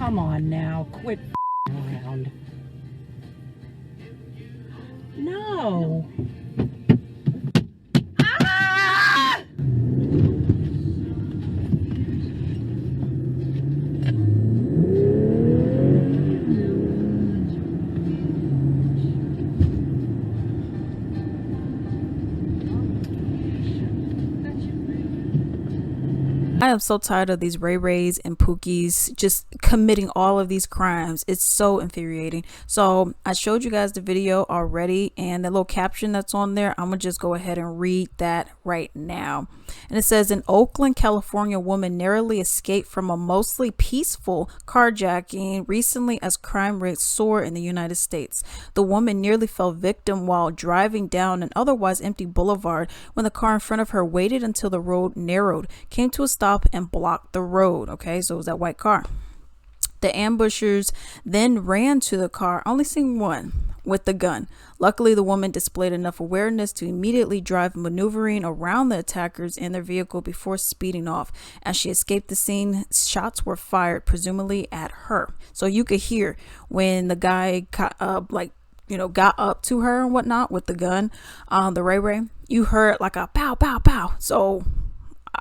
Come on now, quit around. No. Ah! I am so tired of these Ray Rays and Pookies just committing all of these crimes. It's so infuriating. So I showed you guys the video already, and the little caption that's on there, I'm gonna just go ahead and read that right now. And it says, an Oakland, California woman narrowly escaped from a mostly peaceful carjacking recently as crime rates soar in the United States. The woman nearly fell victim while driving down an otherwise empty boulevard when the car in front of her waited until the road narrowed, came to a stop, and blocked the road. Okay, so it was that white car. The ambushers then ran to the car, only seeing one with the gun. Luckily, the woman displayed enough awareness to immediately drive, maneuvering around the attackers in their vehicle before speeding off. As she escaped the scene, shots were fired, presumably at her. So you could hear when the guy got up to her and whatnot with the gun, the Ray, you heard like a pow, pow, pow. So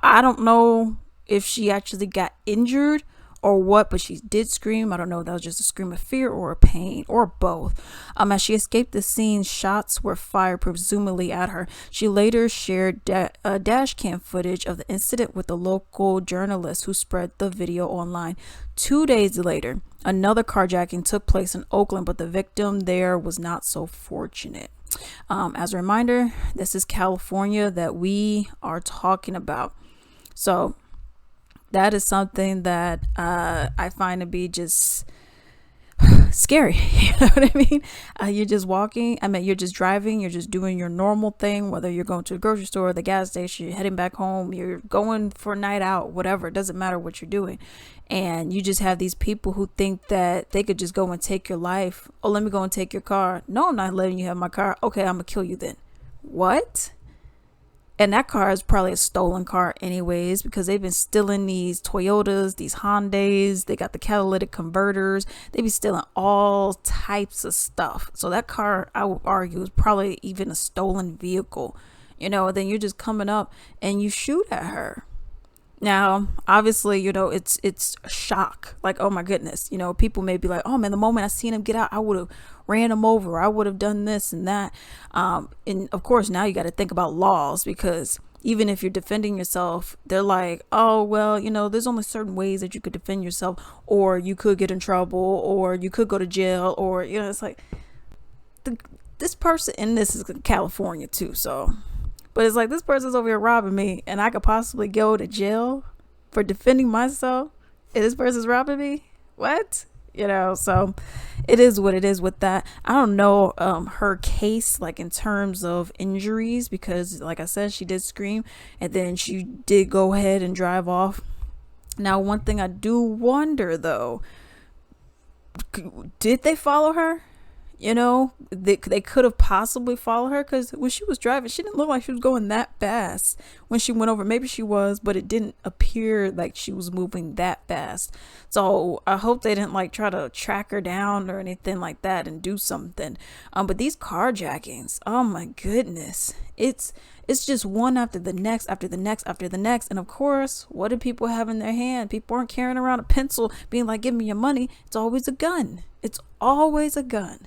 I don't know if she actually got injured or what, but she did scream. I don't know if that was just a scream of fear or a pain or both. As she escaped the scene, shots were fired, presumably at her. She later shared dash cam footage of the incident with a local journalist who spread the video online. 2 days later, another carjacking took place in Oakland, but the victim there was not so fortunate. As a reminder, this is California that we are talking about. So that is something that I find to be just scary. You know what I mean? You're just walking. You're just driving. You're just doing your normal thing, whether you're going to the grocery store, the gas station, you're heading back home, you're going for a night out, whatever. It doesn't matter what you're doing. And you just have these people who think that they could just go and take your life. Oh, let me go and take your car. No, I'm not letting you have my car. Okay, I'm going to kill you then. What? And that car is probably a stolen car anyways, because they've been stealing these Toyotas, these Hondas. They got the catalytic converters. They be stealing all types of stuff. So that car, I would argue, is probably even a stolen vehicle. Then you're just coming up and you shoot at her. Now, obviously, it's a shock. Like, oh my goodness. People may be like, oh man, the moment I seen him get out, I would have ran him over. I would have done this and that. And of course, now you got to think about laws, because even if you're defending yourself, they're like, oh, well, there's only certain ways that you could defend yourself, or you could get in trouble, or you could go to jail, or, it's like this person in this is California too. So. But it's like, this person's over here robbing me, and I could possibly go to jail for defending myself, and this person's robbing me? What? So it is what it is with that. I don't know her case, like in terms of injuries, because like I said, she did scream, and then she did go ahead and drive off. Now, one thing I do wonder, though, did they follow her? They could have possibly followed her, because when she was driving, she didn't look like she was going that fast when she went over. Maybe she was, but it didn't appear like she was moving that fast. So I hope they didn't like try to track her down or anything like that and do something. But these carjackings, oh my goodness, it's just one after the next, after the next, after the next. And of course, what do people have in their hand? People aren't carrying around a pencil being like, give me your money. It's always a gun. It's always a gun.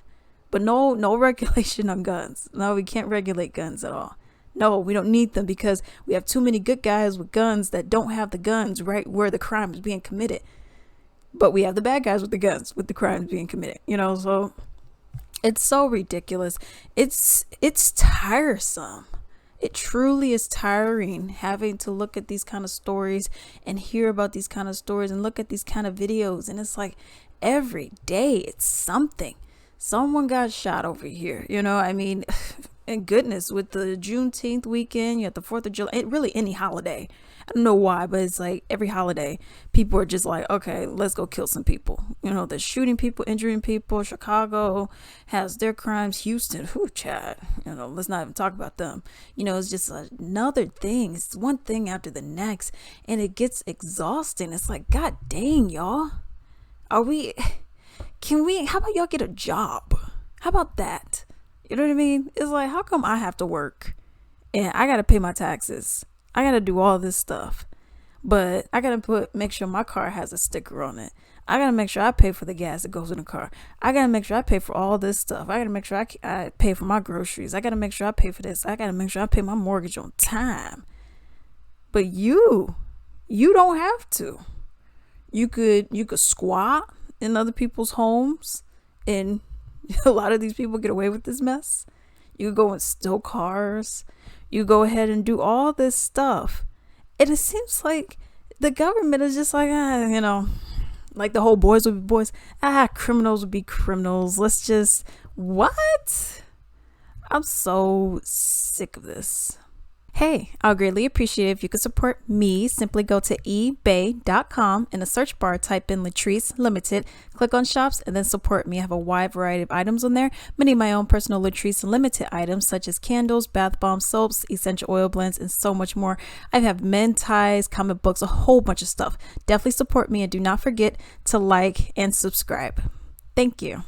But no regulation on guns. No, we can't regulate guns at all. No, we don't need them, because we have too many good guys with guns that don't have the guns right where the crime is being committed. But we have the bad guys with the guns with the crimes being committed. So it's so ridiculous. It's tiresome. It truly is tiring having to look at these kind of stories and hear about these kind of stories and look at these kind of videos. And it's like every day it's something. Someone got shot over here, and goodness, with the Juneteenth weekend, you have the 4th of July, really any holiday. I don't know why, but it's like every holiday, people are just like, okay, let's go kill some people. They're shooting people, injuring people. Chicago has their crimes. Houston, Chad, let's not even talk about them. It's just another thing. It's one thing after the next, and it gets exhausting. It's like, God dang, y'all. how about y'all get a job? How about that? You know what I mean? It's like, how come I have to work and I got to pay my taxes? I got to do all this stuff, but I got to make sure my car has a sticker on it. I got to make sure I pay for the gas that goes in the car. I got to make sure I pay for all this stuff. I got to make sure I pay for my groceries. I got to make sure I pay for this. I got to make sure I pay my mortgage on time. But you don't have to. You could squat in other people's homes, and a lot of these people get away with this mess. You could go and steal cars. You go ahead and do all this stuff. And it seems like the government is just like, like the whole boys would be boys. Criminals would be criminals. Let's just, what? I'm so sick of this. Hey, I'll greatly appreciate it if you could support me. Simply go to ebay.com. In the search bar, type in Latrice Limited, click on shops, and then support me. I have a wide variety of items on there. Many of my own personal Latrice Limited items, such as candles, bath bombs, soaps, essential oil blends, and so much more. I have men ties, comic books, a whole bunch of stuff. Definitely support me, and do not forget to like and subscribe. Thank you.